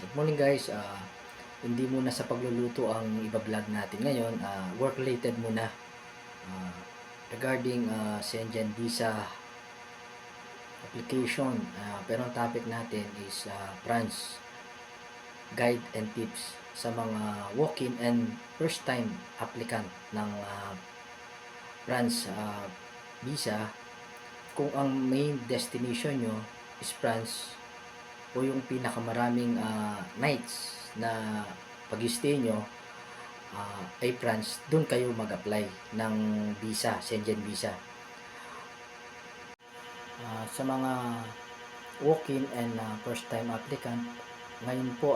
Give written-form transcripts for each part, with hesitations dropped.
Good morning guys. Hindi muna sa pagluluto ang iba-vlog natin ngayon. Work related muna. Ah, Regarding Schengen Visa application. Pero ang topic natin is France guide and tips sa mga walk-in and first time applicant ng France visa. Kung ang main destination nyo is France o yung pinakamaraming nights na pag-stay nyo ay France, doon kayo mag-apply ng visa, Schengen visa. Sa mga walk-in and first time applicant, ngayon po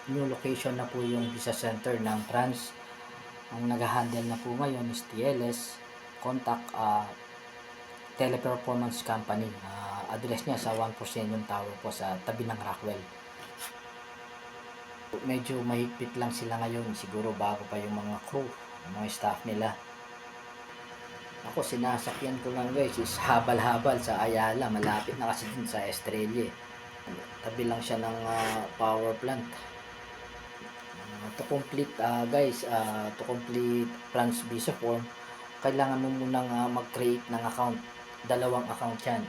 new location na po yung visa center ng France. Ang nag-handle na po ngayon is TLS Contact Teleperformance Company. Address niya sa 1% yung tower po sa tabi ng Rockwell. Medyo mahigpit lang sila ngayon, siguro bago pa yung mga crew, mga staff nila. Ako sinasakyan ko lang guys is habal-habal sa Ayala, malapit na kasi dun sa Estrella. Tabi lang siya ng power plant. To complete to complete France visa form, kailangan mo munang mag-create ng account. Dalawang account yan.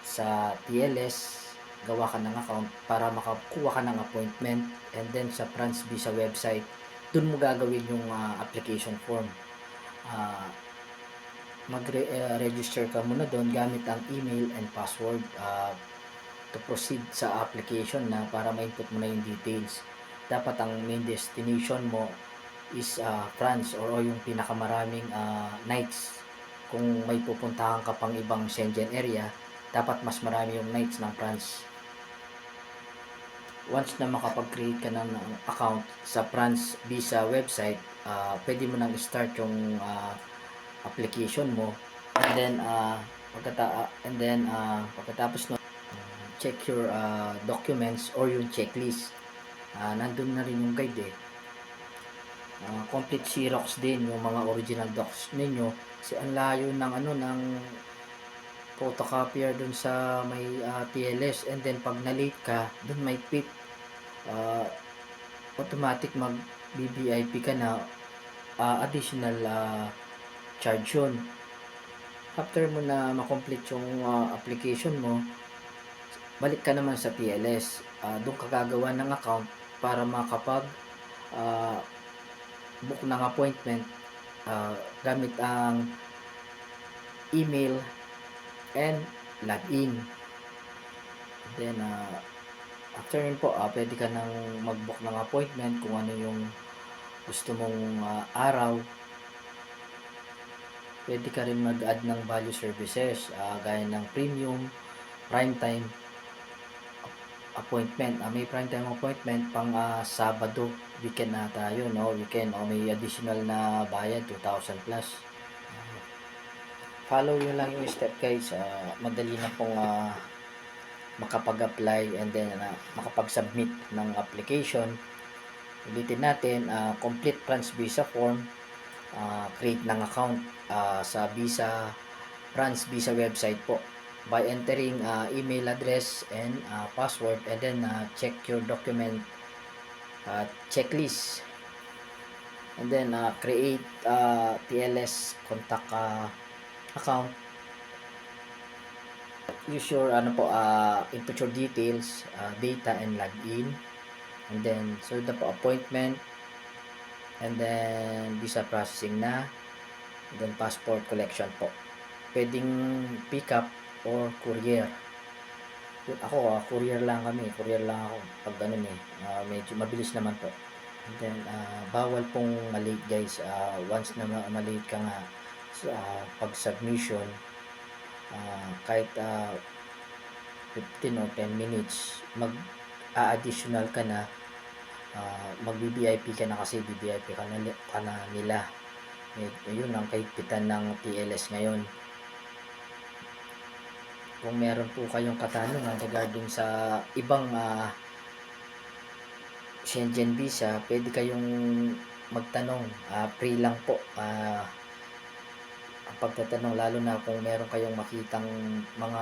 Sa TLS, gawa ka ng account para makakuha ka ng appointment, and then sa France visa website, dun mo gagawin yung application form. Mag-register ka muna doon gamit ang email and password to proceed sa application na para ma-input mo na yung details. Dapat ang main destination mo is France or yung pinakamaraming nights. Kung may pupuntahan ka pang ibang Schengen area, dapat mas marami yung nights ng France. Once na makapag-create ka ng account sa France visa website, pwede mo nang start yung application mo, and then pagkatapos no, check your documents or yung checklist. Nandun na rin yung guide complete Xerox din yung mga original docs ninyo, kasi ang layo ng ng photocopier dun sa may TLS, and then pag na-late ka dun may pit, automatic mag BBIP ka na, additional charge yun. After mo na makomplete yung application mo, balik ka naman sa TLS. Doon ka gagawa ng account para makapag book ng appointment gamit ang email and login. Then after yun po, pwede ka nang mag-book ng appointment kung ano yung gusto mong araw. Pwede ka rin mag-add ng value services gaya ng premium, prime time appointment. May prime time appointment pang Sabado, weekend na tayo, no? Weekend, may additional na bayad, 2,000 plus. Follow yun lang yung step guys. Madali na pong makapag-apply and then makapag-submit ng application. Ulitin natin, complete France visa form, create ng account sa France visa website po by entering email address and password, and then check your document checklist, and then create TLS contact account. Use your input your details, data and login, and then so the appointment, and then visa processing na, and then passport collection po. Pwedeng pick up or courier. Ako courier lang ako pag medyo mabilis naman po. And then bawal pong malate guys. Once na malate ka nga sa pag submission, kahit 15 or 10 minutes, mag-additional ka na, mag-BBIP ka na, kasi BBIP ka na nila. Yun ang kahigpitan ng TLS ngayon. Kung meron po kayong katanungan regarding sa ibang Schengen visa, pwede kayong magtanong. Free lang po ang pagtatanong, lalo na kung meron kayong makitang mga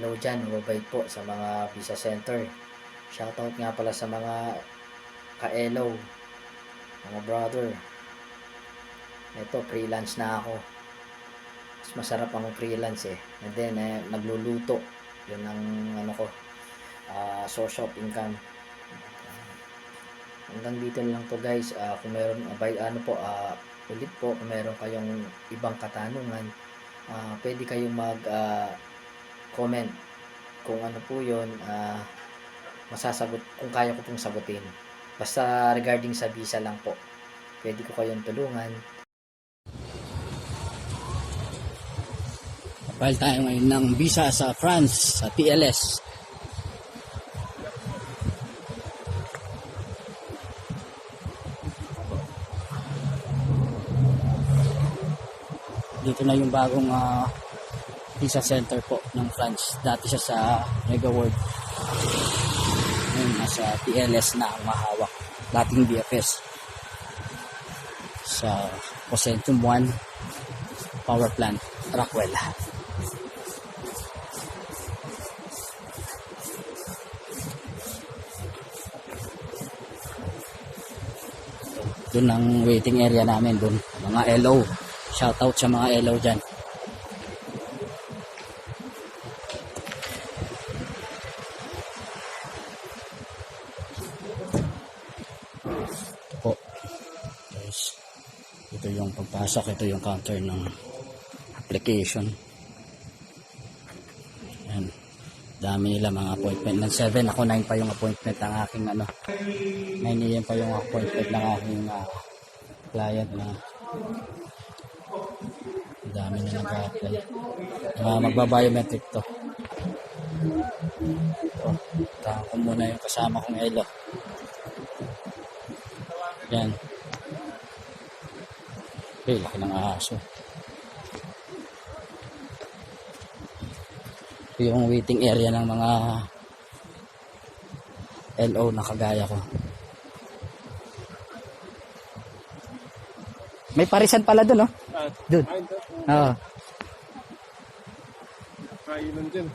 LO dyan, mobile po sa mga visa center. Shoutout nga pala sa mga ka-elo, mga brother. Ito, freelance na ako. Mas masarap ang freelance eh. And then, nagluluto. Yun ang ano ko, source of income. Hanggang dito lang to guys. Kung meron, ulit po, kung meron kayong ibang katanungan, pwede kayong comment kung ano po yun, masasagot, kung kaya ko pong sagutin. Basta regarding sa visa lang po, pwede ko kayong tulungan. File tayo ngayon ng visa sa France, sa TLS. Dito na yung bagong visa center po ng France. Dati siya sa Mega World. Ngayon nasa TLS na ang mahawak. Dating BFS. Sa Cosentum 1 Power Plant, Rockwell. Doon ang waiting area namin, doon mga LO. Shoutout sa mga LO dyan. Ito po guys, ito yung pagpasok, ito yung counter ng application. Yan, dami nila mga appointment. Ng 7 ako, 9 pa yung appointment ng aking 9 AM pa yung appointment ng aking client na dami na nag-apply. Magbabiometric to. Tahan ko muna yung kasama kong elo. Yan. Okay, laki ng aso. Ito yung waiting area ng mga LO na kagaya ko. May parisan pala dun, no? Dun. Oo. Kailan dyan.